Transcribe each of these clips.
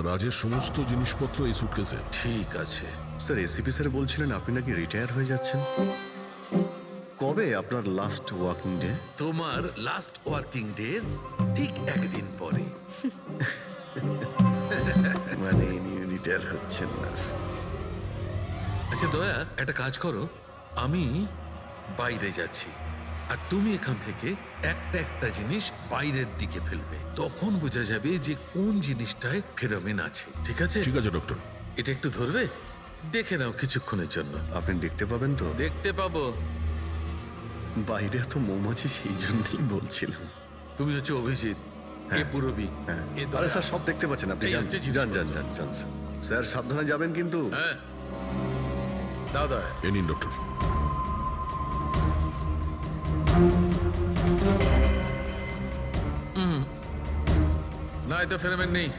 রাজের সমস্ত জিনিসপত্র এই সুটকেসে। ঠিক আছে। স্যার এসিপি স্যার বলছিলেন আপনি নাকি রিটায়ার হয়ে যাচ্ছেন। কবে আপনার লাস্ট ওয়ার্কিং ডে? তোমার লাস্ট ওয়ার্কিং ডে ঠিক একদিন পরে। মানে ইনি রিটায়ার হচ্ছেন না। আচ্ছা দয়া, একটা কাজ করো, আমি বাইরে যাচ্ছি আর তুমি এখান থেকে একটা একটা জিনিস বাইরের দিকে ফেলবে, তখন বোঝা যাবে যে কোন জিনিসটায় ফেরোমেন আছে। ঠিক আছে? ঠিক আছে ডক্টর। এটা একটু ধরবে, দেখে নাও কিছুক্ষণের জন্য। আপনি দেখতে পাবেন তো? দেখতে পাবো। বাইরে তো মৌমাছি, সেই জন্যই বলছিলাম। তুমি হচ্ছে অভিজিৎ, এ পুরবী, হ্যাঁ। এ আরে দয়া। স্যার সব দেখতে পাচ্ছেন আপনি। এই যান হচ্ছে যান জিনিসপত্র। যান যান যান স্যার। স্যার সাবধানে যাবেন কিন্তু। হ্যাঁ, দাও দয়া। এ নিন ডক্টর। না, এতে ফেরোমেন নেই।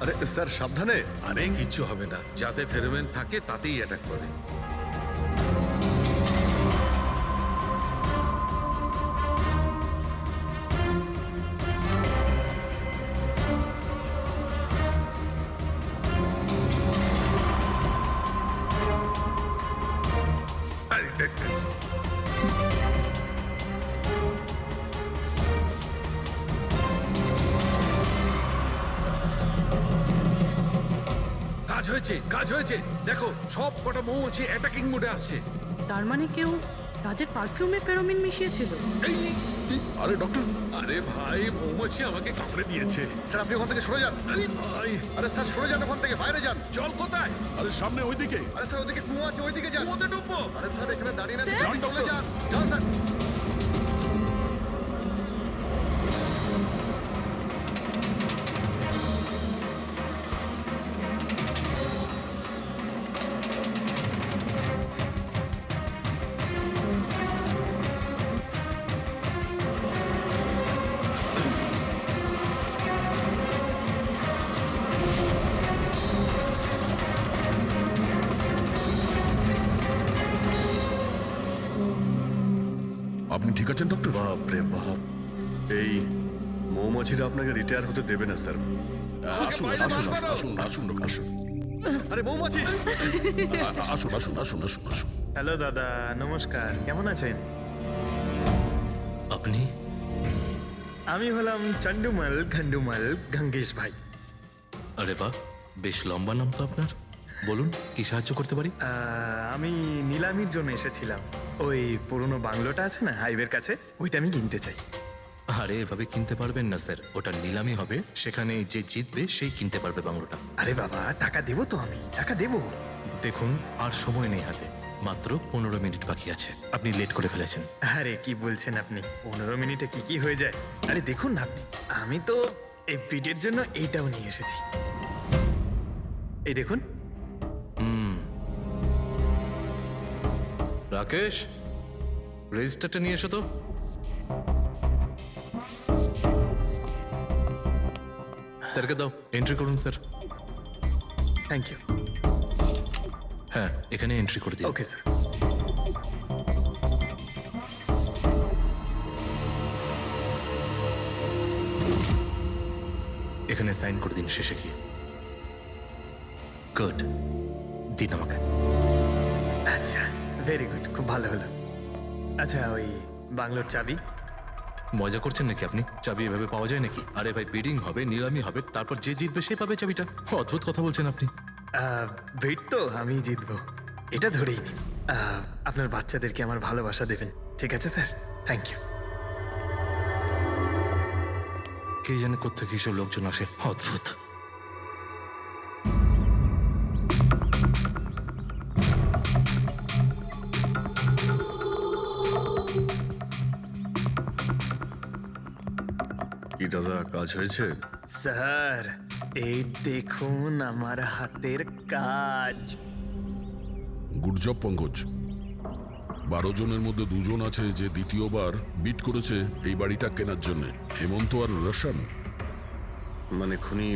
আরে স্যার সাবধানে। আরে কিচ্ছু হবে না, যাতে ফেরোমেন থাকে তাতেই অ্যাটাক করে। আরে দেখ, কাজ হয়েছে, কাজ হয়েছে। দেখো, সব কটা মৌমাছি অ্যাটাকিং মোডে আসছে। তার মানে কেউ রাজের পারফিউমে ফেরোমিন মিশিয়েছিল। এই, আরে ডক্টর, আরে ভাই, মৌমাছি আমাকে কামড়ে দিয়েছে। স্যার আপনি ওখান থেকে সরে যান। আরে ভাই, আরে স্যার সরে যান ওখান থেকে, বাইরে যান। জল কোথায়? আরে সামনে ওইদিকে। আরে স্যার ওদিকে কুয়ো আছে, ওইদিকে যান। কুয়োতে ডুববো? আরে স্যার এখানে দাঁড়িয়ে না, স্যার? আপনি চলে যান। যান স্যার। আপনি ঠিক আছেন ডক্টর? বাপ রে বাপ, এই মৌমাছিরা আপনাকে রিটায়ার হতে দেবে না স্যার। আসুন বাইরে আসুন বার করো। আসুন আসুন ডক্টর, আসুন। আরে মৌমাছি! আসুন আসুন আসুন আসুন আসুন। হ্যালো দাদা, নমস্কার। কেমন আছেন? আপনি? আমি হলাম চন্ডুমাল ঘন্ডুমাল গঙ্গেশ ভাই। আরে বাহ, বেশ লম্বা নাম তো আপনার। বলুন, কি সাহায্য করতে পারি? আমি নিলামির জন্য এসেছিলাম। ওই পুরনো বাংলোটা আছে না হাইওয়ের কাছে, ওইটা আমি কিনতে চাই। আরে এভাবে কিনতে পারবেন না স্যার, ওটা নিলামি হবে, সেখানে যে জিতবে সেই কিনতে পারবে বাংলোটা। আরে বাবা, টাকা দেবো তো, আমি টাকা দেবো। দেখুন, আর সময় নেই হাতে, মাত্র 15 মিনিট বাকি আছে। আপনি লেট করে ফেলেছেন। আরে কি বলছেন আপনি? 15 মিনিটে কি কি হয়ে যায়? আরে দেখুন না আপনি, আমি তো এই পিটের জন্য এইটাও নিয়ে এসেছি। এই দেখুন। রাকেশ, রেজিস্টারটা নিয়ে এসো তো। স্যারকে দাও, এন্ট্রি করুন স্যার। Thank you. হ্যাঁ, এখানে এন্ট্রি করে দিন। Okay sir. এখানে সাইন করে দিন শেষে গিয়ে। গুড, দিন আমাকে। আচ্ছা, ভেরি গুড, খুব ভালো হলো। আচ্ছা, ওই বাংলোর চাবি? মজা করছেন নাকি আপনি? চাবি এভাবে পাওয়া যায় নাকি? আরে ভাই, বিডিং হবে, নিলামি হবে, তারপর যে জিতবে সে পাবে চাবিটা। অদ্ভুত কথা বলছেন আপনি। ভিড় তো আমি জিতবো, এটা ধরেই নিন। আপনার বাচ্চাদেরকে আমার ভালোবাসা দেবেন, ঠিক আছে স্যার? Thank you. কে জানে কোত্থেকে এসব লোকজন আসে, অদ্ভুত। কি দাদা, কাজ হয়েছে? স্যার, এই দেখুন আমার হাতের কাজ। Good job Pankaj. 12 জনের মধ্যে 2 জন আছে যে দ্বিতীয়বার বিট করেছে এই বাড়িটা কেনার জন্য, হেমন্ত আর রোশন। মানে খুনি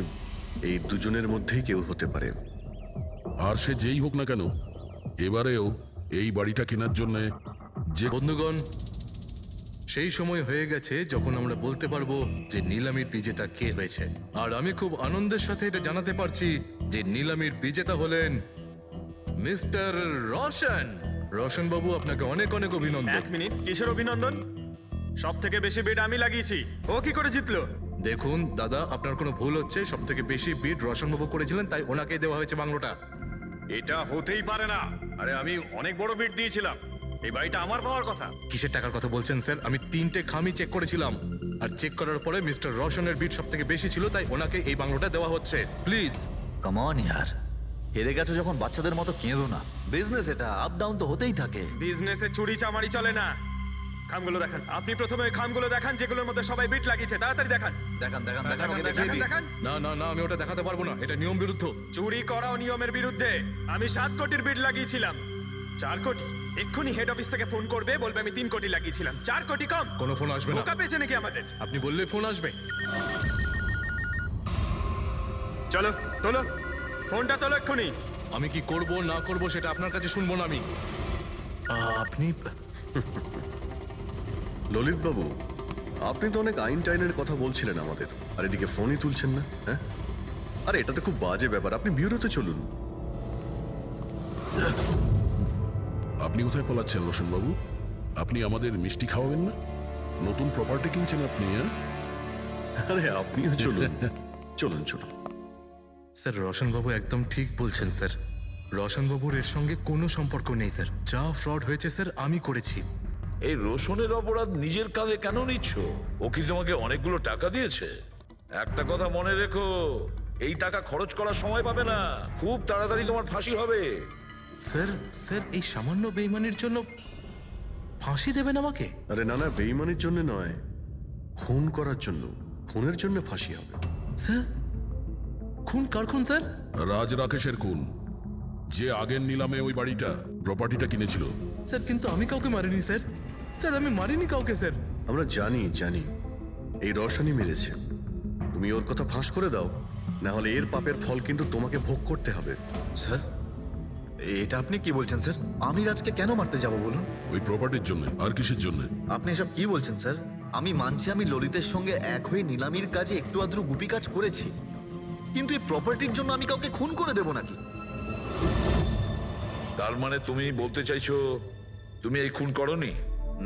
এই দুজনের মধ্যেই কেউ হতে পারে। আর সে যেই হোক না কেন, এবারেও এই বাড়িটা কেনার জন্য যে বন্ধুগণ, সেই সময় হয়ে গেছে যখন আমরা বলতে পারবো যে নিলামির বিজেতা কে হয়েছে। আর আমি খুব আনন্দের সাথে এটা জানাতে পারছি যে নিলামির বিজেতা হলেন মিস্টার রোশন। রোশন বাবু, আপনাকে অনেক অনেক অভিনন্দন। 1 মিনিট, কিসের অভিনন্দন? সব থেকে বেশি বিড আমি লাগিয়েছি, ও কি করে জিতলো? দেখুন দাদা, আপনার কোনো ভুল হচ্ছে। সব থেকে বেশি বিড রোশন বাবু করেছিলেন, তাই ওনাকেই দেওয়া হয়েছে বাংলোটা। এটা হতেই পারে না। আরে আমি অনেক বড় বিট দিয়েছিলাম, এই বাড়িটা আমার পাওয়ার কথা। কিসের টাকার কথা বলছেন স্যার? আমি 3টে খামি চেক করেছিলাম, আর চেক করার পরে মিস্টার রোশনের বিড সব থেকে বেশি ছিল, তাই ওনাকে এই বাংলোটা দেওয়া হচ্ছে। প্লিজ। কাম অন ইয়ার, হেরে গেছো যখন বাচ্চাদের মতো কেঁদো না। বিজনেস এটা, আপ ডাউন তো হতেই থাকে। বিজনেসে চুরি চামারি চলে না। খামগুলো দেখান, আপনি প্রথমে ওই খামগুলো দেখান যেগুলোর মধ্যে সবাই বিট লাগিয়েছে। তাড়াতাড়ি দেখান। দেখান দেখান দেখান, ওকে দেখিয়ে দেখান দিই। দেখান। না না না, আমি ওটা দেখাতে পারবো না, এটা নিয়ম বিরুদ্ধ। চুরি করাও নিয়মের বিরুদ্ধে। আমি 7 কোটির বিড লাগিয়েছিলাম। 4 কোটি? এক্ষুনি হেড অফিস থেকে ফোন করবে, বলবে আমি 3 কোটি লাগিয়েছিলাম। 4 কোটি কম? কোনো ফোন আসবে না। বোকা পেয়েছে নাকি আমাদের? আপনি বললে ফোন আসবে। চলো তোলো, ফোনটা তোলো এক্ষুনি। আমি কি করব না করব সেটা আপনার কাছে শুনবো না আমি। আপনি ললিত বাবু, আপনি তো অনেক আইন টাইনের কথা বলছিলেন আমাদের, আর এদিকে ফোনই তুলছেন না। হ্যাঁ, আরে এটা তো খুব বাজে ব্যাপার। আপনি ব্যুরোতে চলুন। আপনি কোথায় পলাচ্ছেন রোশন বাবু? আপনি আমাদের মিষ্টি খাওয়াবেন না? নতুন প্রপার্টি কিনছেন আপনি, হ্যাঁ? আরে আপনিও চলুন, চলুন চলুন। স্যার, রোশন বাবু একদম ঠিক বলছেন স্যার। রোশন বাবুর এর সঙ্গে কোনো সম্পর্ক নেই স্যার। যা ফ্রড হয়েছে স্যার আমি করেছি। এই রোশনের অপরাধ নিজের কাঁধে কেন নিচ্ছ? ও কি তোমাকে অনেকগুলো টাকা দিয়েছে? একটা কথা মনে রেখো, এই টাকা খরচ করার সময় পাবে না। খুব তাড়াতাড়ি তোমার ফাঁসি হবে। স্যার স্যার, এই সামান্য বেইমানির জন্য ফাঁসি দেবেন আমাকে? আরে না না, বেইমানির জন্য নয়, খুন করার জন্য। খুনের জন্য ফাঁসি হবে। স্যার, খুন কার খুন স্যার? রাজ রাকেশের খুন, যে আগের নিলামে ওই বাড়িটা প্রপার্টিটা কিনেছিল। স্যার, কিন্তু আমি কাউকে মারিনি স্যার। স্যার, আমি মারিনি কাউকে স্যার। আমরা জানি জানি, এই রসানি মেরেছে। তুমি ওর কথা ফাঁস করে দাও, না হলে এর পাপের ফল কিন্তু তোমাকে ভোগ করতে হবে। স্যার, এটা আপনি কি বলছেন স্যার? আমি রাজকে কেন মারতে যাব বলুন? ওই প্রপার্টির জন্য। আর কিসের জন্য? আপনি এসব কি বলছেন স্যার? আমি মানছি আমি ললিতের সঙ্গে এক হয়ে নিলামির কাজে একটু আদ্র গুপি কাজ করেছি, কিন্তু এই প্রপার্টির জন্য আমি কাউকে খুন করে দেব নাকি? তার মানে তুমি বলতে চাইছো তুমি এই খুন করনি?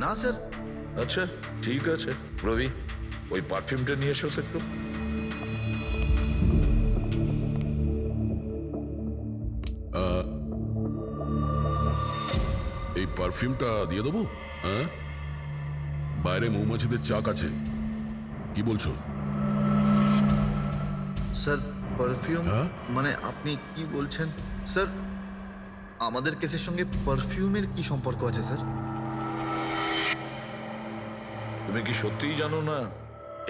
না স্যার। আচ্ছা ঠিক আছে, রবি ওই পারফিউমটা নিয়ে এসো তো একটু। এই পারফিউমটা দিয়ে দেবো? হ্যাঁ, বাইরে মৌমাছিদের চাক আছে। কি বলছো? স্যার, পারফিউম হ্যাঁ? মানে আপনি কি বলছেন স্যার? আমাদের কেসের সঙ্গে পারফিউমের কি সম্পর্ক আছে স্যার? তুমি কি সত্যিই জানো না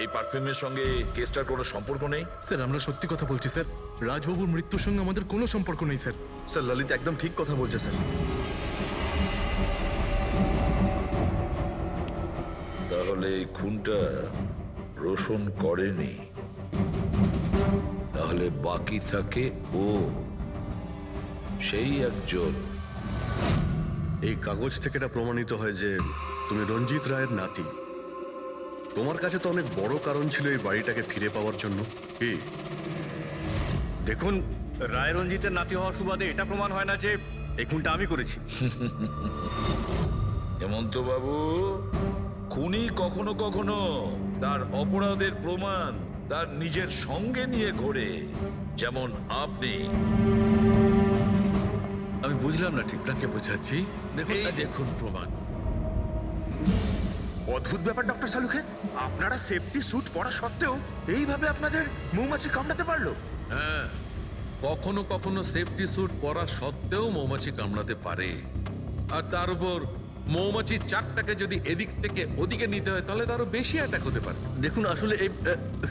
এই পারফিউমের সঙ্গে কেসটার কোনো সম্পর্ক নেই? স্যার, আমরা সত্যি কথা বলছি স্যার। রাজবাবুর মৃত্যুর সঙ্গে আমাদের কোনো সম্পর্ক নেই স্যার। স্যার, ললিত একদম ঠিক কথা বলছে স্যার। তাহলে এই খুনটা রোশন করেনি, তাহলে বাকি থাকে ও, সেই একজন। এই কাগজ থেকে এটা প্রমাণিত হয় যে তুমি রঞ্জিত রায়ের নাতি। তোমার কাছে তো অনেক বড় কারণ ছিল এই বাড়িটাকে ফিরে পাওয়ার জন্য। কি? দেখুন, রায় রঞ্জিতের নাতি হওয়ার সুবাদে এটা প্রমাণ হয় না যে এই খুনটা আমি করেছি। হেমন্ত বাবু, খুনি কখনো কখনো তার অপরাধের প্রমাণ তার নিজের সঙ্গে নিয়ে ঘোরে, যেমন আপনি। আমি বুঝলাম না ঠিক। আপনাকে বোঝাচ্ছি, এই দেখুন প্রমাণ। অদ্ভুত ব্যাপার ডক্টর সালুখে, আপনারা সেফটি স্যুট পরা সত্ত্বেও এইভাবে আপনাদের মৌমাছি কামড়াতে পারলো? হ্যাঁ, কখনো কখনো সেফটি স্যুট পরা সত্ত্বেও মৌমাছি কামড়াতে পারে। আর তার উপর মৌমাছির চাকটাকে যদি এদিক থেকে ওদিকে নিতে হয় তাহলে তারও বেশি অ্যাটাক হতে পারে। দেখুন আসলে এই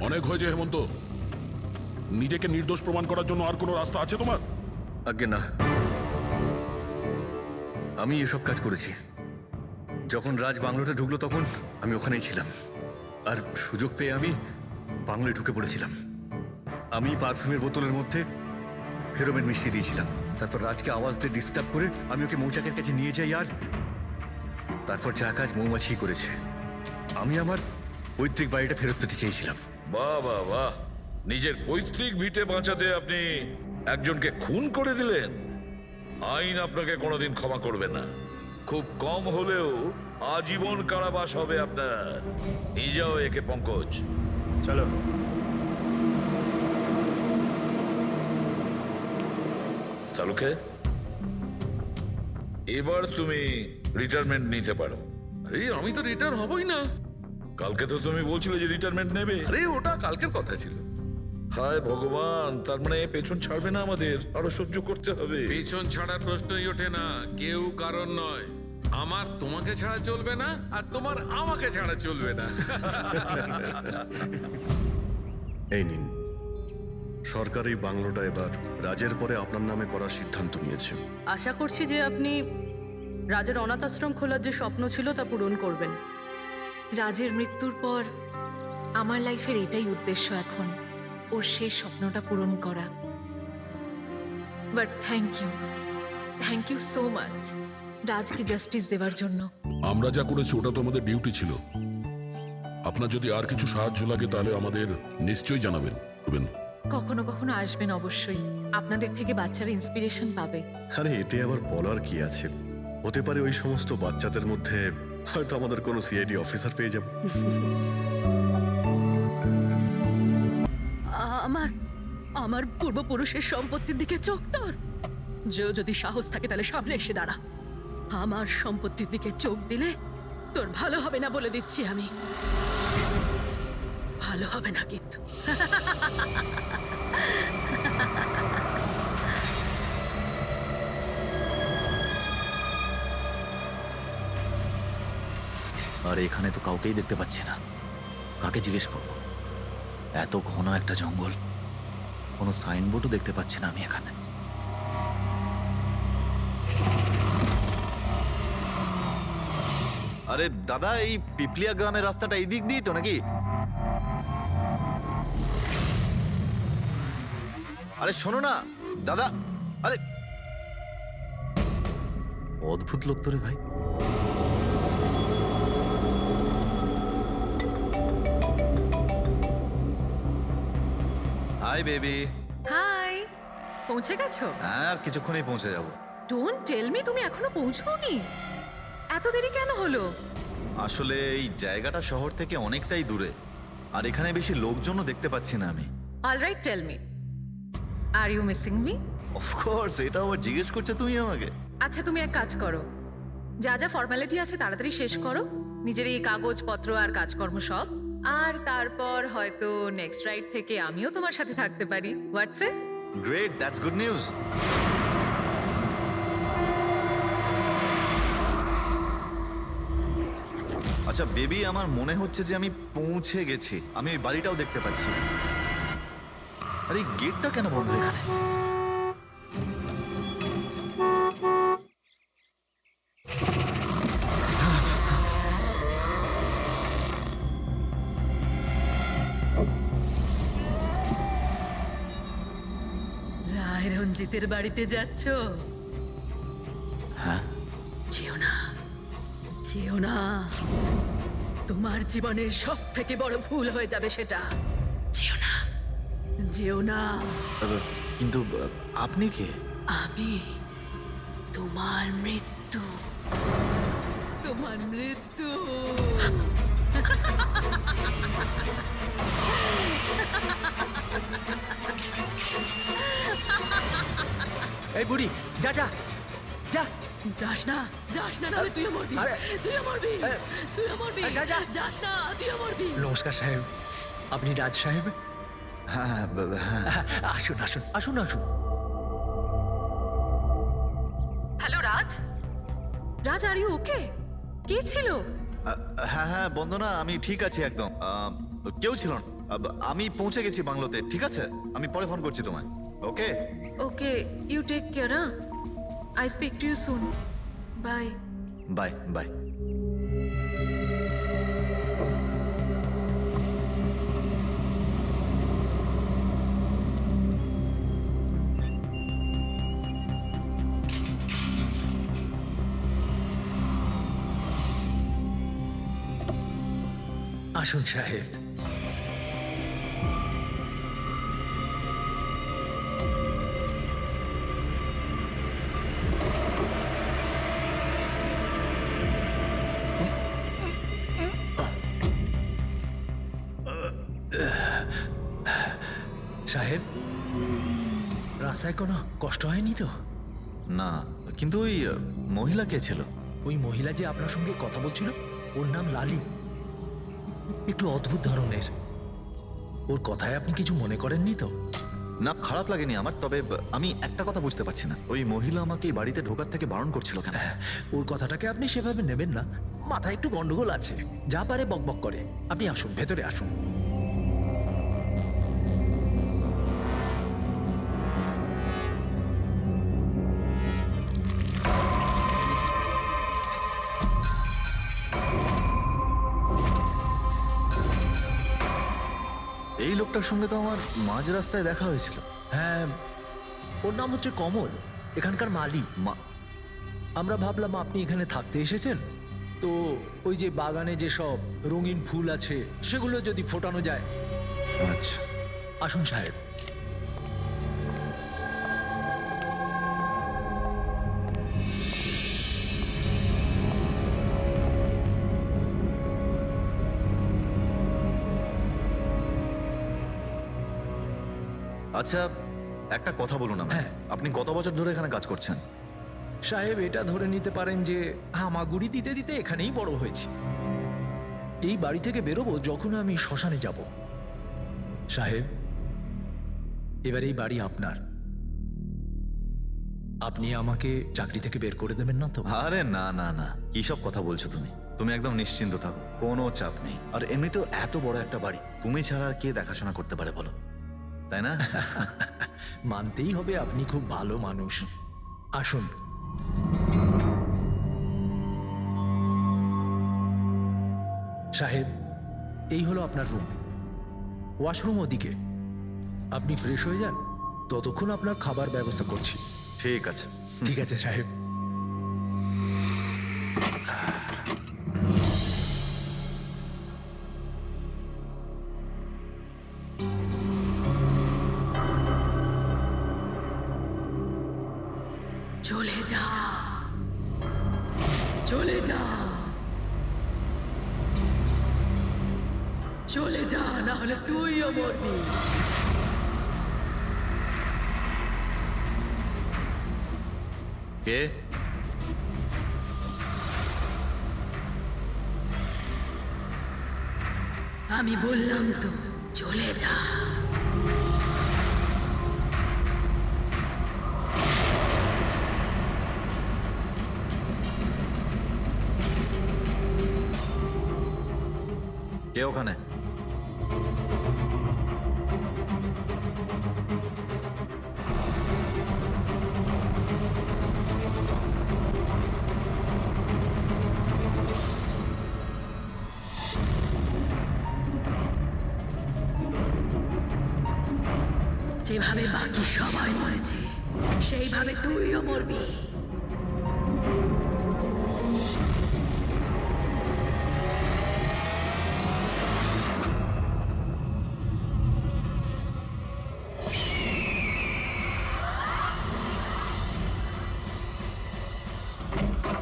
অনেক হয়েছে হেমন্ত। নিজেকে নির্দোষ প্রমাণ করার জন্য আর কোনো রাস্তা আছে তোমার? আজ্ঞে না, আমি এসব কাজ করেছি। যখন রাজ বাংলোতে ঢুকলো তখন আমি ওখানেই ছিলাম, আর সুযোগ পেয়ে আমি বাংলোয় ঢুকে পড়েছিলাম। আমি পারফিউমের বোতলের মধ্যে ফেরোমেন মিশিয়ে দিয়েছিলাম। তারপর রাজকে আওয়াজ দিয়ে ডিস্টার্ব করে আমি ওকে মৌচাকের কাছে নিয়ে যাই, আর তারপর যা কাজ মৌমাছি করেছে। আমি আমার পৈতৃক বাড়িটা ফেরত পেতে চেয়েছিলাম। বাহ বাহ বাহ, নিজের পৈতৃক ভিটে বাঁচাতে আপনি একজনকে খুন করে দিলেন। আইন আপনাকে কোনোদিন ক্ষমা করবে না। খুব কম হলেও আজীবন কারাবাস হবে আপনার। নিয়ে যাও একে পঙ্কজ। চলো। চালুকে, এবার তুমি রিটায়ারমেন্ট নিতে পারো। আরে আমি তো রিটায়ার হবই না। কালকে তো তুমি বলছিলে যে রিটায়ারমেন্ট নেবে। আরে ওটা কালকের কথা ছিল। হায় ভগবান, তার মানে পেছন ছাড়বে না আমাদের, আরো সহ্য করতে হবে। পেছন ছাড়ার প্রশ্নই ওঠে না, কেউ কারণ নয়। আমার তোমাকে ছাড়া চলবে না, আর তোমার আমাকে ছাড়া চলবে না। এই নিন, সরকার এই বাংলোটা এবার রাজের পরে আপনার নামে করার সিদ্ধান্ত নিয়েছে। আশা করছি যে আপনি রাজের অনাথ আশ্রম খোলার যে স্বপ্ন ছিল তা পূরণ করবেন। রাজের মৃত্যুর পর আমার লাইফের এটাই উদ্দেশ্য এখন, ওর শেষ স্বপ্নটা পূরণ করা। But thank you so much রাজকে জাস্টিস দেওয়ার জন্য। আমরা যা করেছি ওটা তো আমাদের ডিউটি ছিল। আপনার যদি আর কিছু সাহায্য লাগে তাহলে আমাদের নিশ্চয়ই জানাবেন। কখনো কখনো আসবেন অবশ্যই, আপনাদের থেকে বাচ্চারা ইন্সপিরেশন পাবে। আরে এতে আবার বলার কি আছে? হতে পারে ওই সমস্ত বাচ্চাদের মধ্যে হয়তো আমাদের কোনো সিআইডি অফিসার পেয়ে যাব। আমার পূর্বপুরুষের সম্পত্তির দিকে চোখ তোর। যদি সাহস থাকে তাহলে সামনে এসে দাঁড়া। আমার সম্পত্তির দিকে চোখ দিলে তোর ভালো হবে না বলে দিচ্ছি আমি। ভালো হবে না কিন্তু। আর এখানে তো কাউকেই দেখতে পাচ্ছি না, কাকে জিজ্ঞেস করবো? এত ঘন একটা জঙ্গল, কোনো সাইনবোর্ডও দেখতে পাচ্ছি না আমি এখানে। আরে দাদা, এই পিপলিয়া গ্রামের রাস্তাটা এই দিক দিয়ে তো নাকি? আরে শোনো না দাদা, আরে অদ্ভুত লোক তো রে ভাই। Hi baby. হাই, পৌঁছে গেছো? হ্যাঁ, আর কিছুক্ষণেই পৌঁছে যাব। ডোন্ট টেল মি তুমি এখনো পৌঁছোওনি। এত দেরি কেন হলো? আসলে এই জায়গাটা শহর থেকে অনেকটাই দূরে, আর এখানে বেশি লোকজনও দেখতে পাচ্ছি না আমি। Alright, tell me, are you missing me? Of course, এটা আবার জিজ্ঞেস করছো তুমি আমাকে? আচ্ছা, তুমি এক কাজ করো, যা যা ফর্মালিটি আছে তাড়াতাড়ি শেষ করো, নিজের এই কাগজপত্র আর কাজকর্ম সব, আর তারপর হয়তো নেক্সট রাইড থেকে আমিও তোমার সাথে থাকতে পারি। WhatsApp? Great, that's good news. আচ্ছা বেবি, আমার মনে হচ্ছে যে আমি পৌঁছে গেছি। আমি ওই বাড়িটাও দেখতে পাচ্ছি। আরে গেটটা কেন বন্ধ এখানে? রায় রঞ্জিতের বাড়িতে যাচ্ছ? হ্যাঁ। যেও না, যেও না। তোমার জীবনের সব থেকে বড় ভুল হয়ে যাবে সেটা। যেও না, যেও না। কিন্তু আপনি কে? আমি তোমার মৃত্যু, তোমার মৃত্যু। এই বুড়ি, যা যা যা। যাস না, যাস না, নাহলে তুইও মরবি। তুইও মরবি, তুইও মরবি। যা, যা। যাস না, তুইও মরবি। নমস্কার সাহেব, আপনি রাজ সাহেব? হ্যাঁ হ্যাঁ। আসুন আসুন আসুন আসুন। Hello Raj, Raj are you okay? কে ছিল? হ্যাঁ হ্যাঁ বন্দনা, আমি ঠিক আছি একদম। কেউ ছিল না। আমি পৌঁছে গেছি বাংলোতে। ঠিক আছে, আমি পরে ফোন করছি তোমায়। Okay okay, you take care. I speak to you soon. Bye bye bye. আসুন সাহেব। সাহেব, রাস্তায় কোনো কষ্ট হয়নি তো? না, কিন্তু ওই মহিলা কে ছিল? ওই মহিলা যে আপনার সঙ্গে কথা বলছিল, ওর নাম লালি। একটু অদ্ভুত ধরনের। ওর কথায় আপনি কিছু মনে করেননি তো? না, খারাপ লাগেনি আমার, তবে আমি একটা কথা বুঝতে পারছি না, ওই মহিলা আমাকে এই বাড়িতে ঢোকার থেকে বারণ করছিল কেন? ওর কথাটাকে আপনি সেভাবে নেবেন না। মাথায় একটু গন্ডগোল আছে, যা পারে বকবক করে। আপনি আসুন, ভেতরে আসুন। এই লোকটার সঙ্গে তো আমার মাঝ রাস্তায় দেখা হয়েছিল। হ্যাঁ, ওর নাম হচ্ছে কমল, এখানকার মালি। আমরা ভাবলাম আপনি এখানে থাকতে এসেছেন, তো ওই যে বাগানে যে সব রঙিন ফুল আছে সেগুলো যদি ফোটানো যায়। আচ্ছা, আসুন সাহেব। আচ্ছা, একটা কথা বলুন আমায়। হ্যাঁ। আপনি কত বছর ধরে এখানে কাজ করছেন? সাহেব, এটা ধরে নিতে পারেন যে হামাগুড়ি দিতে দিতে এখানেই বড় হয়েছি। এই বাড়ি থেকে বেরোবো যখন আমি শ্মশানে যাব। সাহেব, এবার এই বাড়ি আপনার। আপনি আমাকে চাকরি থেকে বের করে দেবেন না তো? আরে না না না, কি সব কথা বলছো তুমি? তুমি একদম নিশ্চিন্ত থাকো, কোনো চাপ নেই। আর এমনিতেও এত বড় একটা বাড়ি তুমি ছাড়া আর কে দেখাশোনা করতে পারে বলো, তাই না? মানতেই হবে আপনি খুব ভালো মানুষ। আসুন। সাহেব, এই হলো আপনার রুম। ওয়াশরুম ওদিকে। আপনি ফ্রেশ হয়ে যান, ততক্ষণ আপনার খাবার ব্যবস্থা করছি। ঠিক আছে। ঠিক আছে সাহেব। চলে যা, চলে যা, চলে যা, না হলে তুইও মরবি। কে? আমি বললাম তো, চলে যা। কে ওখানে? যেভাবে বাকি সবাই মরেছে সেইভাবে তুইও মরবি।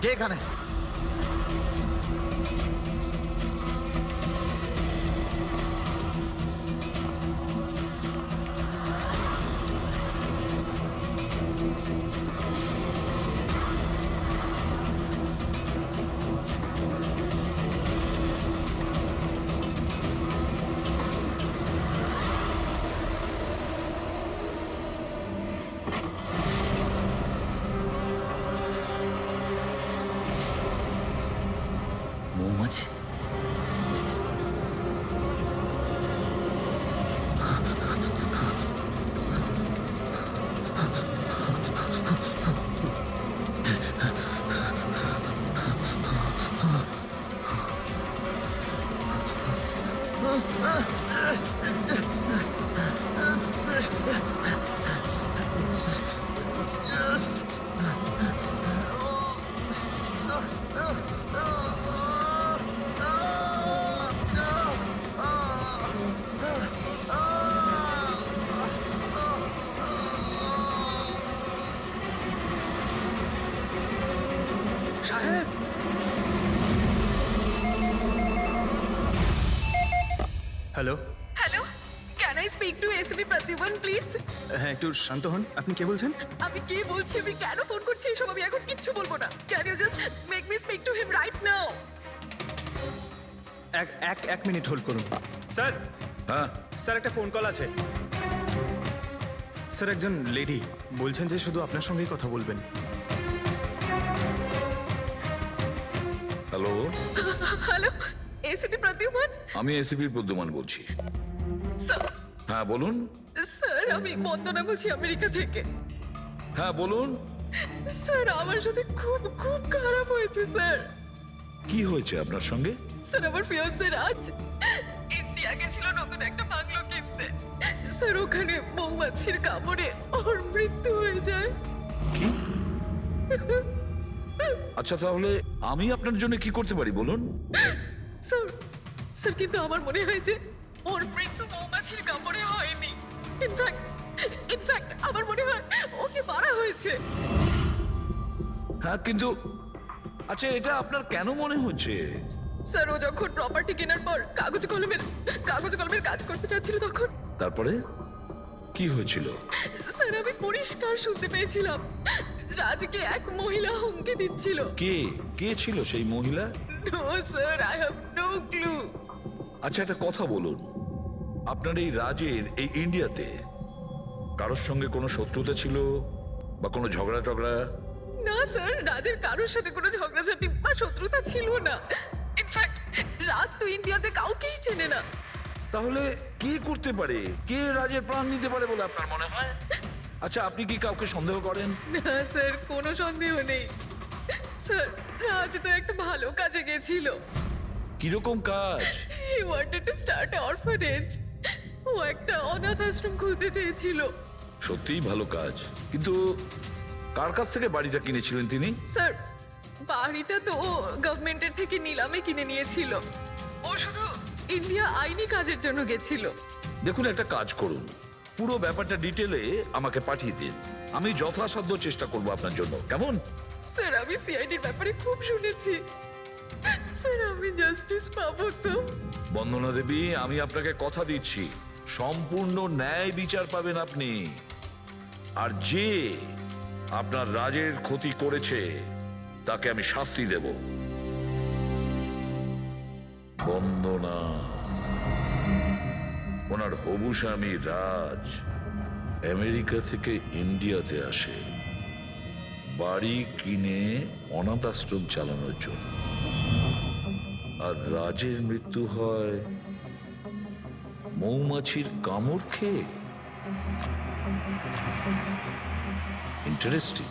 কে এখানে? মৌমাছি? সাহেব! Hello. Hello, can I speak to SB Pratiman please? হ্যাঁ, একটু শান্ত হন। আপনি কে বলছেন? আমি কে বলছি, আমি কেন ফোন করছি এসব আমি এখন কিচ্ছু বলবো না। Can you just make me speak to him right now? এক মিনিট হোল্ড করুন। স্যার, হ্যাঁ স্যার একটা ফোন কল আছে। স্যার, একজন লেডি বলছেন যে শুধু আপনার সঙ্গেই কথা বলবেন। Hello, hello, SB Pratiman? আমি এসিপি প্রদ্যুমান বলছি। স্যার, হ্যাঁ বলুন। স্যার আমি বন্দনা বলছি আমেরিকা থেকে। হ্যাঁ বলুন, স্যার আমার সাথে খুব খুব খারাপ হয়েছে স্যার। কি হয়েছে আপনার সঙ্গে? স্যার আমার ফিয়ান্সে রাজ ইন্ডিয়া গেছিল নতুন একটা বাংলো কিনতে। স্যার ওখানে মৌমাছির কামড়ে ওর মৃত্যু হয়ে যায়। কি? আচ্ছা তাহলে আমি আপনার জন্য কি করতে পারি বলুন? স্যার, স্যার কিন্তু আমার মনে হয় যে ওর মৃত্যু মৌমাছির কামড়ে হয়নি। ইনফ্যাক্ট আমার মনে হয় ওকে মারা হয়েছে। হ্যাঁ কিন্তু আচ্ছা এটা আপনার কেন মনে হচ্ছে? স্যার ও যখন প্রপার্টি কেনার পর কাগজ কলমের কাজ করতে চাচ্ছিল তখন তারপরে কি হয়েছিল? স্যার আমি পরিষ্কার শুনতে পেয়েছিলাম রাজকে এক মহিলা হুমকি দিচ্ছিল। কে ছিল সেই মহিলা? No sir, I have no clue. আচ্ছা একটা কথা বলুন, আপনার এই রাজের এই ইন্ডিয়াতে কারোর সঙ্গে কোনো শত্রুতা ছিল বা কোনো ঝগড়া টগড়া? না স্যার, রাজের কারোর সাথে কোনো ঝগড়াঝাটি বা শত্রুতা ছিল না। ইনফ্যাক্ট রাজ তো ইন্ডিয়াতে কাউকেই চেনে না। তাহলে কে করতে পারে, কে রাজের প্রাণ নিতে পারে বলে আপনার মনে হয়? আচ্ছা আপনি কি কাউকে সন্দেহ করেন? না স্যার, কোনো সন্দেহ নেই। স্যার রাজ তো একটা ভালো কাজে গেছিল। কিরকম কাজ? He wanted to start a orphanage. ও একটা অনাথ আশ্রম খুলতে চেয়েছিল। সত্যিই ভালো কাজ, কিন্তু কার কাছ থেকে বাড়িটা কিনেছিলেন তিনি? স্যার বাড়িটা তো ও গভর্নমেন্টের থেকে নিলামে কিনে নিয়েছিল। ও শুধু ইন্ডিয়া আইনি কাজের জন্য গেছিল। দেখুন একটা কাজ করুন, পুরো ব্যাপারটা ডিটেলে আমাকে পাঠিয়ে দিন, আমি যথাসাধ্য চেষ্টা করব আপনার জন্য, কেমন? স্যার আমি সিআইডির ব্যাপারে খুব শুনেছি। স্যার আমি জাস্টিস পাবো তো? বন্দনা দেবী, আমি আপনাকে কথা দিচ্ছি সম্পূর্ণ ন্যায় বিচার পাবেন আপনি। আর যে আপনার রাজের ক্ষতি করেছে তাকে আমি শাস্তি দেব। বন্দনা, ওনার হবু স্বামী রাজ আমেরিকা থেকে ইন্ডিয়াতে আসে বাড়ি কিনে অনাথ আশ্রম চালানোর জন্য, আর রাজের মৃত্যু হয় মৌমাছির কামড় খেয়ে। ইন্টারেস্টিং।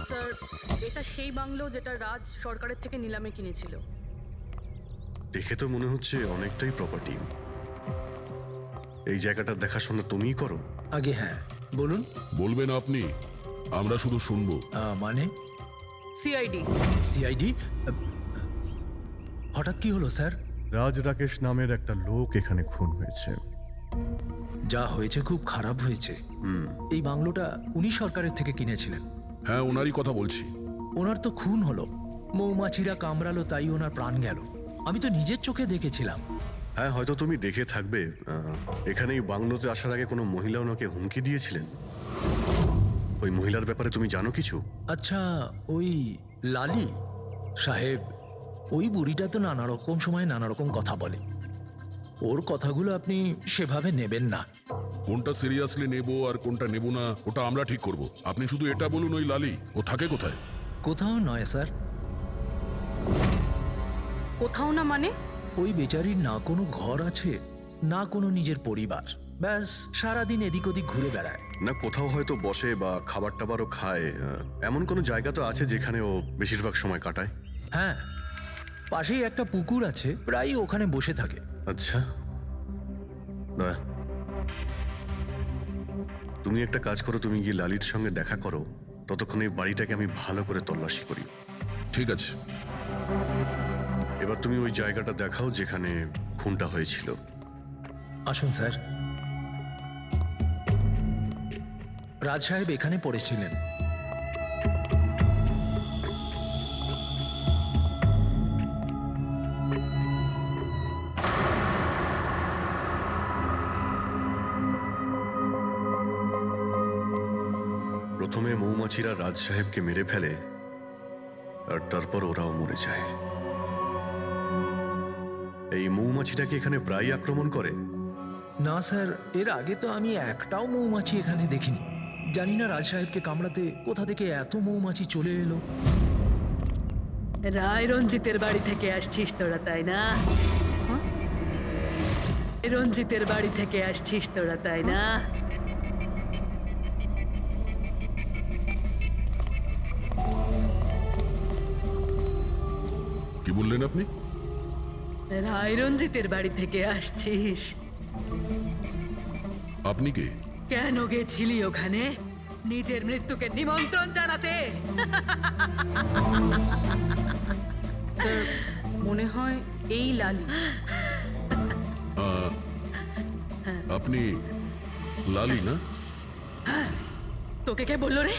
স্যার এটা সেই বাংলো যেটা রাজ সরকারের থেকে নিলামে কিনেছিল। দেখে তো মনে হচ্ছে অনেকটাই প্রপার্টি। এই জায়গাটা দেখাশোনা তুমিই করো? আগে হ্যাঁ বলুন। বলবেন আপনি, আমরা শুধু শুনবো। মানে সিআইডি। সিআইডি? হঠাৎ কি হলো স্যার? রাজ রাকেশ নামের একটা লোক এখানে খুন হয়েছে। যা হয়েছে খুব খারাপ হয়েছে। এই বাংলোটা উনি সরকারের থেকে কিনেছিলেন। হ্যাঁ ওনারই কথা বলছি। ওনার তো খুন হলো, মৌমাছিরা কামড়ালো, তাই ওনার প্রাণ গেল। আমি তো নিজের চোখে দেখেছিলাম। হ্যাঁ হয়তো তুমি দেখে থাকবে। এখানে এই বাংলোতে আসার আগে কোনো মহিলা ওনাকে হুমকি দিয়েছিলেন। ওই মহিলার ব্যাপারে তুমি জানো কিছু? আচ্ছা ওই লালি সাহেব, ওই বুড়িটা তো নানা রকম সময় নানা রকম কথা বলে। ওর কথাগুলো আপনি সেভাবে নেবেন না। কোনটা সিরিয়াসলি নেব আর কোনটা নেব না ওটা আমরা ঠিক করব। আপনি শুধু এটা বলুন, ওই লালি ও থাকে কোথায়? কোথাও নয় স্যার। কোথাও না মানে? ওই বেচারির না কোনো ঘর আছে, না কোনো নিজের পরিবার। ব্যাস সারাদিন এদিক ওদিক ঘুরে বেড়ায়। না কোথাও হয়তো বসে বা খাবার টাবারও খায়, এমন কোনো জায়গা তো আছে যেখানে ও বেশিরভাগ সময় কাটায়? হ্যাঁ, পাশেই একটা পুকুর আছে, প্রায় ওখানে বসে থাকে। আচ্ছা, বাহ। তুমি একটা কাজ করো, তুমি গিয়ে লালির সঙ্গে দেখা করো, ততক্ষণ এই বাড়িটাকে আমি ভালো করে তল্লাশি করি। ঠিক আছে। এবার তুমি ওই জায়গাটা দেখাও যেখানে খুনটা হয়েছিল। আসুন স্যার। রাজ সাহেব এখানে পড়েছিলেন। প্রথমে মৌমাছিরা রাজ সাহেবকে মেরে ফেলে আর তারপর ওরাও মরে যায়। এই মৌমাছিটাকে এখানে প্রায় আক্রমণ করে। না স্যার, এর আগে তো আমি একটাও মৌমাছি এখানে দেখিনি। জানি না রাজ সাহেবকে কামড়াতে কোথা থেকে এত মৌমাছি চলে এলো। রায় রঞ্জিতের বাড়ি থেকে আসছিস তোরা, তাই না? রঞ্জিতের বাড়ি থেকে আসছিস তোরা, তাই না? কি বললেন আপনি? রায় রঞ্জিতের বাড়ি থেকে আসছিস? আপনি কে? কেন গেছিলি ওখানে? নিজের মৃত্যুকে নিমন্ত্রণ জানাতে? স্যার মনে হয় এই লালি। আপনি লালি না? তোকে কে বললো রে?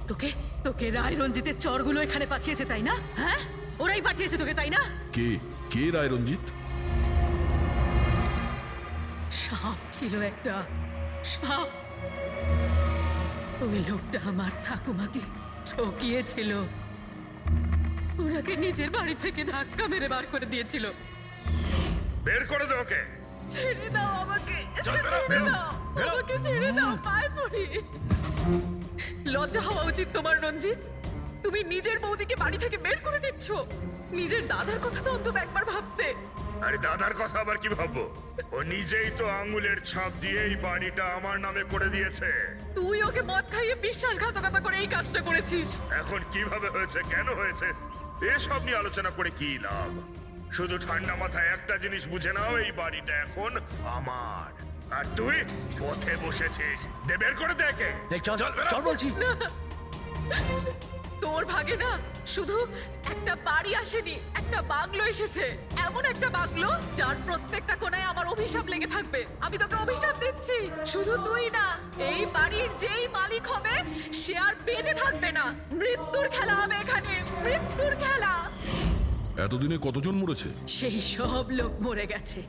তোকে তোকে রায় রঞ্জিতের চরগুলো এখানে পাঠিয়েছে, তাই না? হ্যাঁ, ওরাই পাঠিয়েছে তোকে, তাই না? কে কে রায় রঞ্জিত? সাপ ছিল একটা, সাপ। ওই লোকটা আমার ঠাকুমাকে ঠকিয়েছিল। ওনাকে নিজের বাড়ি থেকে ধাক্কা মেরে বার করে দিয়েছিল। বের করে দে ওকে। ছেড়ে দাও আমাকে, ছেড়ে দাও আমাকে, ছেড়ে দাও, পায়ে পড়ি। লজ্জা হওয়া উচিত তোমার রঞ্জিত। তুমি নিজের বৌদিকে বাড়ি থেকে বের করে দিচ্ছ। নিজের দাদার কথা তো অন্তত একবার ভাবতে। আরে দাদার কথা আবার কি ভাববো? ও নিজেই তো আঙ্গুলের ছাপ দিয়ে এই বাড়িটা আমার নামে করে দিয়েছে। তুই ওকে মদ খাইয়ে বিশ্বাসঘাতকতা করে এই কাজটা করেছিস। এখন কিভাবে হয়েছে, কেন হয়েছে, এসব নিয়ে আলোচনা করে কি লাভ? শুধু ঠান্ডা মাথায় একটা জিনিস বুঝে নাও, এই বাড়িটা এখন আমার। আর তুই পথে বসেছিস। দে বের করে দেখে। চল চল বলছি। তোর ভাগে না শুধু একটা বাড়ি আসেনি, একটা বাংলো এসেছে। এমন একটা বাংলো যার প্রত্যেকটা কোণায় আমার অভিশাপ লেগে থাকবে। আমি তোকে অভিশাপ দিচ্ছি। শুধু তুই না, এই বাড়ির যেই মালিক হবে সে আর বেঁচে থাকবে না। মৃত্যুর খেলা হবে এখানে, মৃত্যুর খেলা। এতদিনে কতজন মরেছে? সেই সব লোক মরে গেছে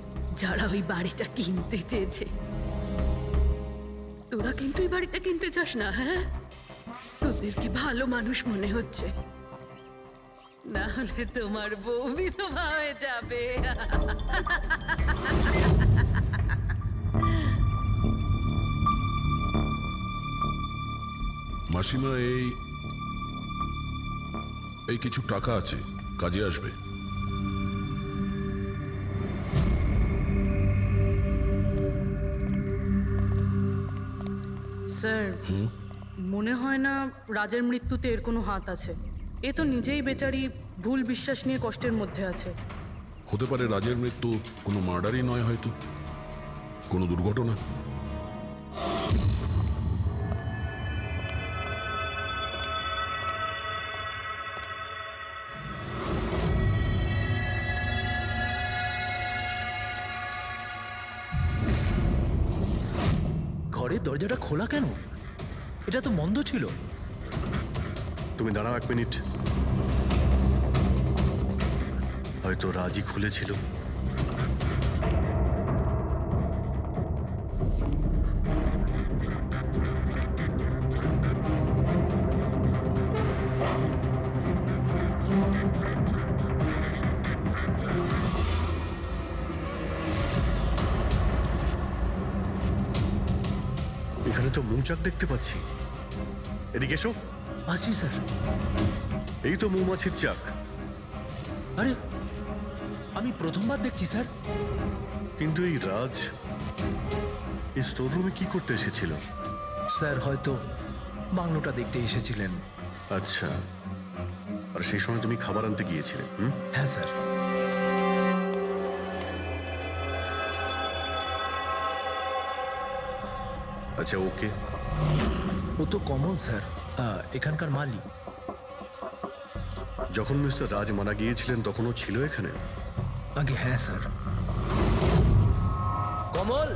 যারা ওই বাড়িটা কিনতে চেয়েছে। তোরা কিন্তু এই বাড়িটা কিনতে চাস না, হ্যাঁ? তোদেরকে ভালো মানুষ মনে হচ্ছে, না হলে তোমার বউ বিধবা হয়ে যাবে। মাসিমা, এই কিছু টাকা আছে, কাজে আসবে। স্যার মনে হয় না রাজের মৃত্যুতে এর কোনো হাত আছে। এ তো নিজেই বেচারি ভুল বিশ্বাস নিয়ে কষ্টের মধ্যে আছে। হতে পারে রাজের মৃত্যু কোনো মার্ডারই নয়, হয়তো কোনো দুর্ঘটনা। ঘরের দরজাটা খোলা কেন? এটা তো বন্ধ ছিল। তুমি দাঁড়াও 1 মিনিট। হয়তো রাজই খুলেছিল। এখানে তো মৌচাক দেখতে পাচ্ছি। এদিকে এসো। আসছি স্যার। এই তো মৌমাছির চাক। আরে আমি প্রথমবার দেখছি স্যার। কিন্তু এই রাজ এই স্টোর রুমে কি করতে এসেছিল? স্যার হয়তো বাংলোটা দেখতে এসেছিলেন। আচ্ছা, আর সেই সময় তুমি খাবার আনতে গিয়েছিলে? হ্যাঁ স্যার। আচ্ছা, ওকে। ও তো কমল স্যার, এখানকার মালিক। যখন মিস্টার রাজ মারা গিয়েছিলেন তখন ও ছিল এখানে? আগে হ্যাঁ স্যার। কমল,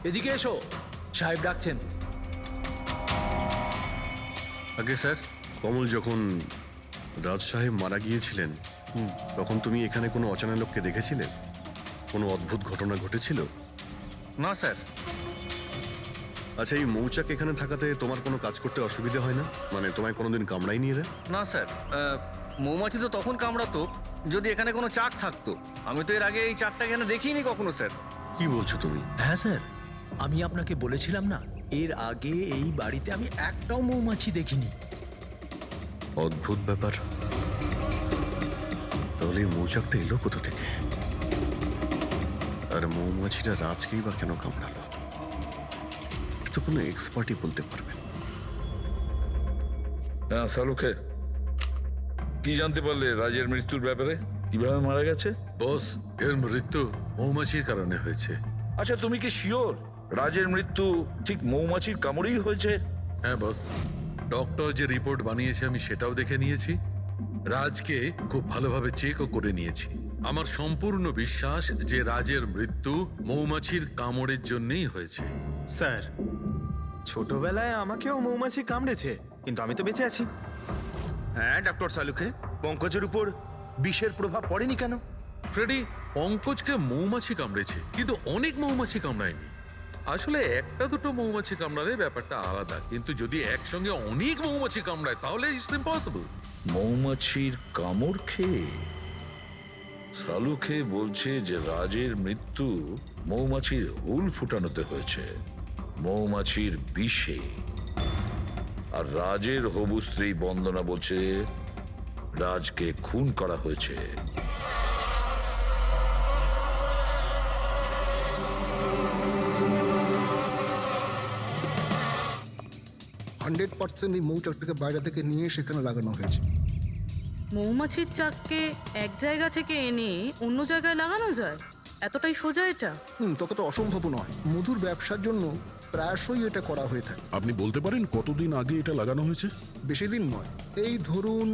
এদিকে এসো, সাহেব ডাকছেন। আগে স্যার, কমল যখন রাজ সাহেব মারা গিয়েছিলেন তখন তুমি এখানে কোনো অচেনা লোককে দেখেছিলে? কোনো অদ্ভুত ঘটনা ঘটেছিল? না স্যার। আচ্ছা, এই মৌচাক এখানে থাকাতে তোমার কোনো কাজ করতে অসুবিধা হয় না? মানে তোমায় কোনোদিন কামড়ায়নি এরা? না স্যার, মৌমাছি তো তখন কামড়াতো যদি এখানে কোনো চাক থাকতো। আমি তো এর আগে এই চাকটা এখানে দেখিনি কখনো স্যার। কি বলছো তুমি? হ্যাঁ স্যার, আমি আপনাকে বলেছিলাম না, এর আগে এই বাড়িতে আমি একটাও মৌমাছি দেখিনি। অদ্ভুত ব্যাপার। তাহলে এই মৌচাকটা এলো কোথা থেকে? আর মৌমাছিটা রাজকেই বা কেন কামড়ালো? এটা তো কোনো এক্সপার্টই বলতে পারবে। হ্যাঁ সালুকে, কি জানতে পারলে রাজের মৃত্যুর ব্যাপারে? কিভাবে মারা গেছে? বস, এর মৃত্যু মৌমাছির কারণে হয়েছে। আচ্ছা, তুমি কি শিওর রাজের মৃত্যু ঠিক মৌমাছির কামড়েই হয়েছে? হ্যাঁ বস, ডক্টর যে রিপোর্ট বানিয়েছে আমি সেটাও দেখে নিয়েছি। রাজকে খুব ভালোভাবে চেকও করে নিয়েছি। আমার সম্পূর্ণ বিশ্বাস যে রাজের মৃত্যু মৌমাছির কামড়ের জন্যই হয়েছে। স্যার, ছোটবেলায় আমাকেও মৌমাছি কামড়েছে, কিন্তু আমি তো বেঁচে আছি। হ্যাঁ ডক্টর সালুকে, পঙ্কজের উপর বিষের প্রভাব পড়েনি কেন? ফ্রেডি, পঙ্কজকে মৌমাছি কামড়েছে, কিন্তু অনেক মৌমাছি কামড়ায়নি। আসলে একটা দুটো মৌমাছি কামড়ালে ব্যাপারটা আলাদা, কিন্তু যদি একসঙ্গে অনেক মৌমাছি কামড়ায় তাহলে ইটস ইম্পসিবল। মৌমাছির কামড় খেয়ে? সালুকে বলছে যে রাজের মৃত্যু মৌমাছির হুল ফুটানোতে হয়েছে, মৌমাছির বিষে। আর রাজের হবু স্ত্রী বন্দনা বলছে রাজকে খুন করা হয়েছে। 100% এই মৌচাকটাকে বাইরে থেকে নিয়ে সেখানে লাগানো হয়েছে। মৌমাছির চাককে এক জায়গা থেকে এনে অন্য জায়গায় লাগানো যায়? এতটাই সোজা এটা? ততটা অসম্ভব নয়। মধুর ব্যবসার জন্য প্রায়শই এটা করা হয়ে থাকে। আপনি বলতে পারেন কতদিন আগে এটা লাগানো হয়েছে? বেশি দিন নয়, এই ধরুন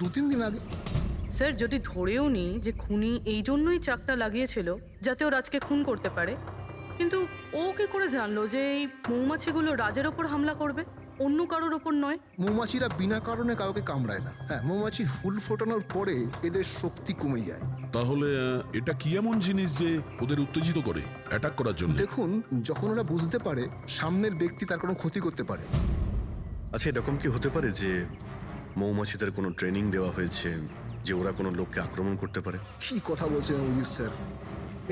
2-3 দিন আগে। স্যার, যদি ধরেও নিই যে খুনি এই জন্যই চাকটা লাগিয়েছিল যাতে ও রাজকে খুন করতে পারে, কিন্তু ও কি করে জানলো যে এই মৌমাছিগুলো রাজের ওপর হামলা করবে, অন্য কারোর ওপর নয়? মৌমাছিরা বিনা কারণে কাউকে কামড়ায় না। হ্যাঁ, মৌমাছি হুল ফোটানোর পরে এদের শক্তি কমে যায়। তাহলে এটা কি এমন জিনিস যে ওদের উত্তেজিত করে অ্যাটাক করার জন্য? দেখুন, যখন ওরা বুঝতে পারে সামনের ব্যক্তি তার কোনো ক্ষতি করতে পারে। আচ্ছা, এরকম কি হতে পারে যে মৌমাছিদের কোনো ট্রেনিং দেওয়া হয়েছে যে ওরা কোনো লোককে আক্রমণ করতে পারে? কি কথা বলছেন অভিজিৎ স্যার?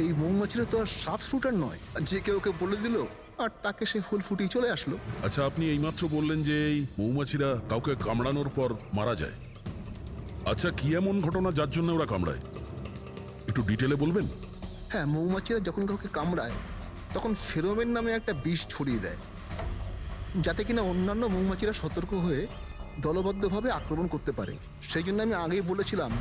এই মৌমাছিরা তো আর সাফ শুটার নয় যে কেউ ওকে বলে দিল আর তাকে সে হুল ফুটিয়ে চলে আসলো। আচ্ছা, আপনি এইমাত্র বললেন যে এই মৌমাছিরা কাউকে কামড়ানোর পর মারা যায়। আচ্ছা, কি এমন ঘটনা যার জন্য ওরা কামড়ায়? একটু ডিটেলে বলবেন? হ্যাঁ, মৌমাছিরা যখন কাউকে কামড়ায় তখন ফেরোমেন নামে একটা বিষ ছড়িয়ে দেয়, যাতে কিনা অন্যান্য মৌমাছিরা সতর্ক হয়ে দলবদ্ধভাবে আক্রমণ করতে পারে। সেই জন্য আমি আগেই বলেছিলাম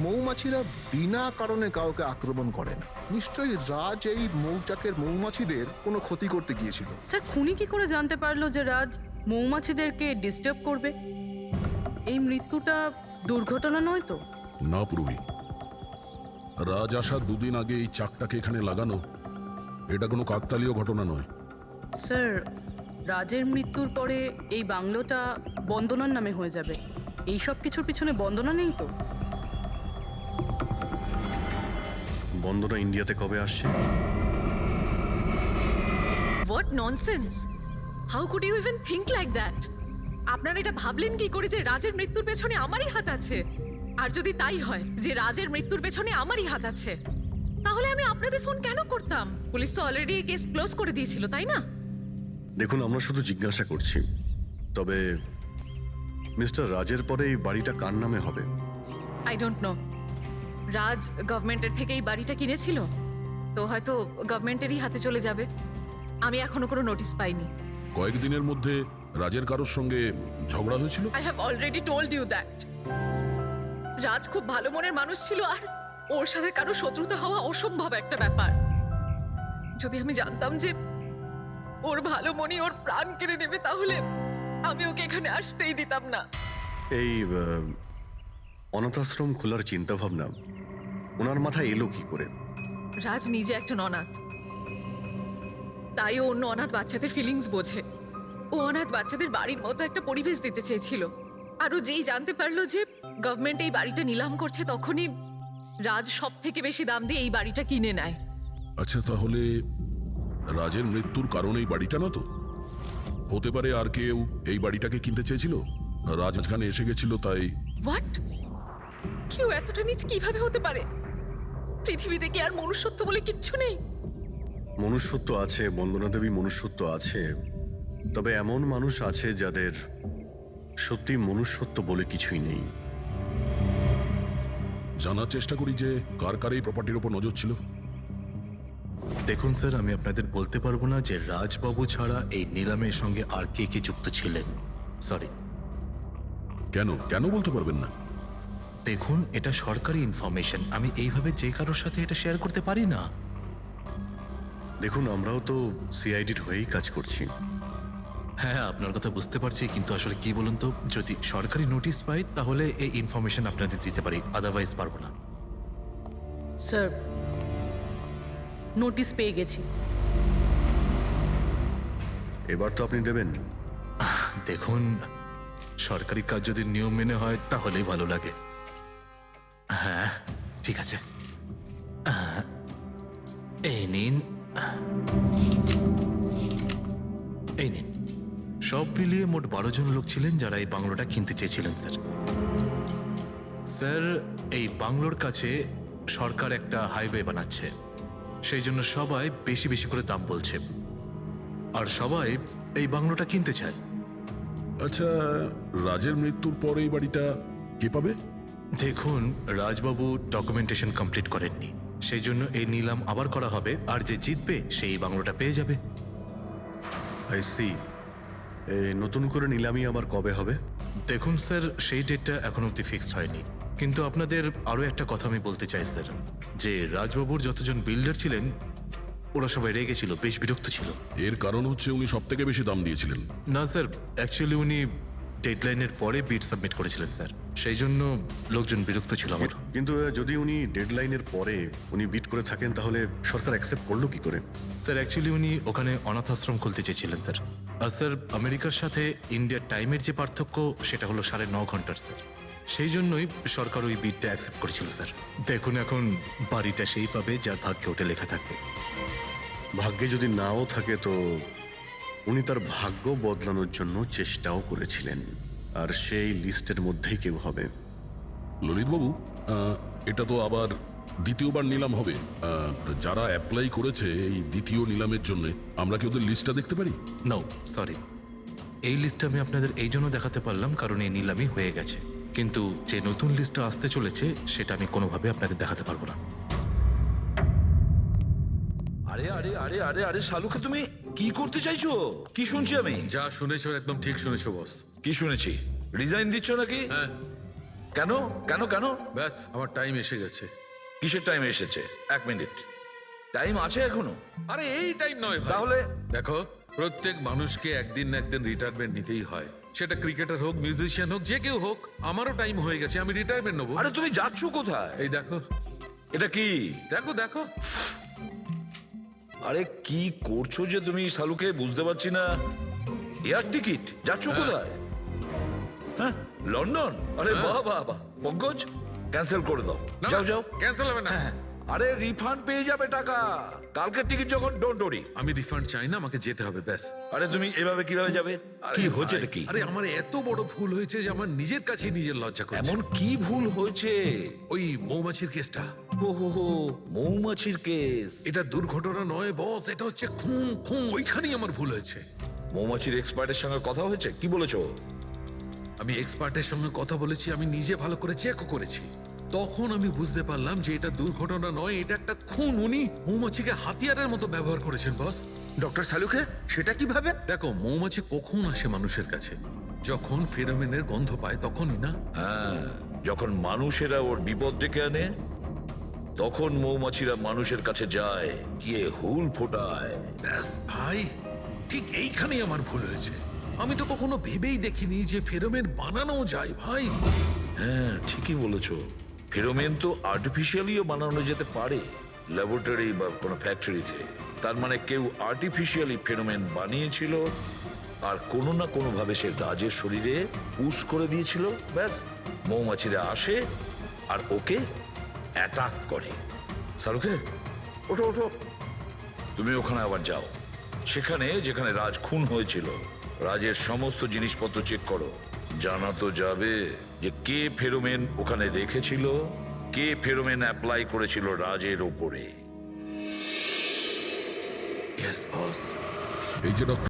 মৌমাছিরা বিনা কারণে কাউকে আক্রমণ করে না। নিশ্চয়ই রাজ এই মৌচাকের মৌমাছিদের কোনো ক্ষতি করতে গিয়েছিল। স্যার, খুনি কি করে জানতে পারলো যে রাজ মৌমাছিদেরকে ডিস্টার্ব করবে? এই মৃত্যুটা দুর্ঘটনা নয় তো? না পূর্বী, রাজ আসার 2 দিন আগে এই চাকটাকে এখানে লাগানো এটা কোনো কাকতালীয় ঘটনা নয়। স্যার, রাজের মৃত্যুর পরে এই বাংলোটা বন্দনার নামে হয়ে যাবে। এই সব কিছুর পিছনে বন্দনা নেই তো? বন্দনা ইন্ডিয়াতে কবে আসছে? What nonsense! How could you even think like that? আপনারা এটা ভাবলেন কি করে যে রাজের মৃত্যুর পেছনে আমারই হাত আছে? আর যদি তাই হয় যে রাজের মৃত্যুর পেছনে আমারই হাত আছে, তাহলে আমি আপনাদের ফোন কেন করতাম? পুলিশ তো অলরেডি কেস ক্লোজ করে দিয়েছিল, তাই না? দেখুন, আমরা শুধু জিজ্ঞাসা করছি। তবে মিস্টার রাজের পরে এই বাড়িটা কার নামে হবে? I don't know. রাজ গভর্নমেন্টের থেকে এই বাড়িটা কিনেছিল, তো হয়তো গভর্নমেন্টেরই হাতে চলে যাবে। আমি এখনো কোনো নোটিশ পাইনি। কয়েকদিনের মধ্যে রাজের কারোর সঙ্গে ঝগড়া হয়েছিল? I have already told you that. Raj খুব ভালো মনের মানুষ ছিল, আর ওর সাথে কারো শত্রুতা হওয়া অসম্ভব একটা ব্যাপার। যদি আমি জানতাম যে ওর ভালো মনই ওর প্রাণ কেড়ে নেবে, তাহলে আমি ওকে এখানে আসতেই দিতাম না। এই অনাথাশ্রম খোলার চিন্তা ভাবনা ওনার মাথায় এলো কি করে? রাজ নিজে একজন অনাথ, তাই ও অন্য অনাথ বাচ্চাদের ফিলিংস বোঝে। ও অনাথ বাচ্চাদের বাড়ির মতো একটা পরিবেশ দিতে চেয়েছিল। আর ও যেই জানতে পারলো যে গভর্নমেন্ট এই বাড়িটা নিলাম করছে, তখনই রাজ সব থেকে বেশি দাম দিয়ে এই বাড়িটা কিনে নেয়। আচ্ছা, তাহলে রাজের মৃত্যুর কারণ এই বাড়িটা না তো? হতে পারে আর কেউ এই বাড়িটাকে কিনতে চেয়েছিল, রাজ এখানে এসে গেছিল তাই। হোয়াট? কেউ এতটা নিচ কিভাবে হতে পারে? পৃথিবীতে কি আর মনুষ্যত্ব বলে কিচ্ছু নেই? মনুষ্যত্ব আছে বন্দনা দেবী, মনুষ্যত্ব আছে, তবে এমন মানুষ আছে যাদের সত্যি মনুষ্যত্ব বলে কিছুই নেই। জানার চেষ্টা করি যে কার কার এই প্রপার্টির উপর নজর ছিল। দেখুন স্যার, আমি আপনাদের বলতে পারবো না যে রাজবাবু ছাড়া এই নিলামের সঙ্গে আর কে কে যুক্ত ছিলেন। সরি। কেন কেন বলতে পারবেন না? দেখুন, এটা সরকারি ইনফরমেশন, আমি এইভাবে যে কারোর সাথে এটা শেয়ার করতে পারি না। দেখুন, আমরাও তো সিআইডির হয়েই কাজ করছি। হ্যাঁ, আপনার কথা বুঝতে পারছি, কিন্তু আসলে কি বলুন তো, যদি সরকারি নোটিশ পাই তাহলে এই ইনফরমেশন আপনাদের দিতে পারি, আদারওয়াইজ পারবো না। স্যার, নোটিশ পেয়ে গেছি। এবার তো আপনি দেবেন। দেখুন, সরকারি কাজ যদি নিয়ম মেনে হয় তাহলেই ভালো লাগে। হ্যাঁ, ঠিক আছে। এই নিন, এই নিন। সব মিলিয়ে মোট 12 জন লোক ছিলেন যারা এই বাংলোটা কিনতে চেয়েছিলেন স্যার। স্যার, এই বাংলোর কাছে সরকার একটা হাইওয়ে বানাচ্ছে, সেই জন্য সবাই বেশি বেশি করে দাম বলছে, আর সবাই এই বাংলোটা কিনতে চায়। আচ্ছা, রাজের মৃত্যুর পর এই বাড়িটা কে পাবে? দেখুন, রাজবাবু ডকুমেন্টেশন কমপ্লিট করেননি, সেই জন্য এই নিলাম আবার করা হবে, আর যে জিতবে সেই বাংলোটা পেয়ে যাবে। I see. নতুন করে নিলামি আবার কবে হবে? দেখুন স্যার, সেই ডেটটা এখন অব্দি ফিক্সড হয়নি, কিন্তু আপনাদের আরও একটা কথা আমি বলতে চাই স্যার, যে রাজবাবুর যতজন বিল্ডার ছিলেন ওরা সবাই রেগে ছিল, বেশ বিরক্ত ছিল। এর কারণ হচ্ছে উনি সব থেকে বেশি দাম দিয়েছিলেন। না স্যার, অ্যাকচুয়ালি উনি ডেডলাইনের পরে বিড সাবমিট করেছিলেন স্যার, সেই জন্য লোকজন বিরক্ত ছিল আমার। কিন্তু যদি উনি ডেডলাইনের পরে উনি বিট করে থাকেন তাহলে সরকার অ্যাকসেপ্ট করলো কি করে? স্যার, অ্যাকচুয়ালি উনি ওখানে অনাথ আশ্রম খুলতে চেয়েছিলেন স্যার। আর স্যার, আমেরিকার সাথে ইন্ডিয়ার টাইমের যে পার্থক্য সেটা হলো 9.5 ঘন্টার স্যার, সেই জন্যই সরকার ওই বিডটা অ্যাকসেপ্ট করেছিল স্যার। দেখুন, এখন বাড়িটা সেই পাবে যার ভাগ্যে ওটা লেখা থাকবে। ভাগ্যে যদি নাও থাকে তো উনি তার ভাগ্য বদলানোর জন্য চেষ্টাও করেছিলেন, আর সেই লিস্টের মধ্যেই কেউ হবে। ললিতবাবু, এটা তো আবার দ্বিতীয়বার নিলাম হবে। তো যারা অ্যাপ্লাই করেছে এই দ্বিতীয় নিলামের জন্য, আমরা কি ওদের লিস্টটা দেখতে পারি? নো, সরি, এই লিস্টটা আমি আপনাদের এই জন্য দেখাতে পারলাম কারণ এই নিলামই হয়ে গেছে, কিন্তু যে নতুন লিস্টটা আসতে চলেছে সেটা আমি কোনোভাবে আপনাদের দেখাতে পারবো না। আরে আরে আরে আরে আরে শালুকে, তুমি কি করতে চাইছো? কি শুনছি আমি? যা শুনেছো একদম ঠিক শুনেছো বস। কি শুনেছি? রিজাইন দিচ্ছ নাকি? হ্যাঁ। কেন কেন কেন? ব্যাস, আমার টাইম এসে গেছে। কিসের টাইম এসেছে? 1 মিনিট টাইম আছে এখনো? আরে এই টাইম নয় ভাই। তাহলে দেখো, প্রত্যেক মানুষকে একদিন না একদিন রিটায়ারমেন্ট নিতেই হয়, সেটা ক্রিকেটার হোক, মিউজিশিয়ান হোক, যে কেউ হোক। আমারও টাইম হয়ে গেছে, আমি রিটায়ারমেন্ট নেবো। আরে তুমি যাচ্ছ কোথায়? এই দেখো, এটা কি? দেখো দেখো। আরে কি করছো যে তুমি শালুকে, বুঝতে পারছি না। এয়ার টিকিট, যাচ্ছ কোথায়? হ্যাঁ, লন্ডন? আরে বাহ বাহ বাহ। পঙ্কজ, ক্যান্সেল করে দাও, যাও যাও। ক্যান্সেল হবে না। আরে রিফান্ড পেয়ে যাবে টাকা, কালকের টিকিট যখন, ডোন্ট ওরি। আমি রিফান্ড চাই না, আমাকে যেতে হবে ব্যাস। আরে তুমি এভাবে কিভাবে যাবে? কি হচ্ছে কি? আরে আমার এত বড় ভুল হয়েছে যে আমার নিজের কাছে নিজের লজ্জা করছে। এমন কি ভুল হয়েছে? ওই মৌমাছির কেসটা। ও হো হো, মৌমাছির কেস। এটা দুর্ঘটনা নয় বস, এটা হচ্ছে খুন। খুন, ওইখানেই আমার ভুল হয়েছে। মৌমাছির এক্সপার্টের সঙ্গে কথা হয়েছে? কি বলেছো? আমি এক্সপার্টের সঙ্গে কথা বলেছি, আমি নিজে ভালো করে চেকও করেছি। তখন আমি বুঝতে পারলাম যে এটা দুর্ঘটনা নয়, এটা একটা খুন। উনি মৌমাছিকে হাতিয়ারের মতো ব্যবহার করেছেন বস। ডক্টর শালুকে, সেটা কিভাবে? দেখো, মৌমাছি কখন আসে মানুষের কাছে? যখন ফেরোমেনের গন্ধ পায় তখনই না? হ্যাঁ, যখন মানুষেরা ওর বিপদ ডেকে আনে তখন মৌমাছিরা মানুষের কাছে যায়, গিয়ে হুল ফোটায়। ব্যাস ভাই, ঠিক এইখানেই আমার ভুল হয়েছে। আমি তো কখনো ভেবেই দেখিনি যে ফেরোমেন বানানো যায় ভাই। হ্যাঁ, ঠিকই বলেছো। ফেরোমেন তো আর্টিফিশিয়ালিও বানানো যেতে পারে, ল্যাবরেটরি বা কোনো ফ্যাক্টরিতে। তার মানে কেউ আর্টিফিশিয়ালি ফেনোমেন বানিয়েছিল আর কোনো না কোনো ভাবে সে রাজের শরীরে পুশ করে দিয়েছিল। ব্যাস, মৌমাছিরা আসে আর ওকে অ্যাটাক করে। শাহরুখে, ওঠো ওঠো, তুমি ওখানে আবার যাও। সেখানে যেখানে রাজ খুন হয়েছিল রাজের সমস্ত জিনিসপত্র চেক করো। জানা তো যাবে যে কে ফেরোমেন ওখানে রেখেছিল, কে ফেরোমেন অ্যাপ্লাই করেছিল রাজের ওপরে। Yes boss. এই যে ডক্টর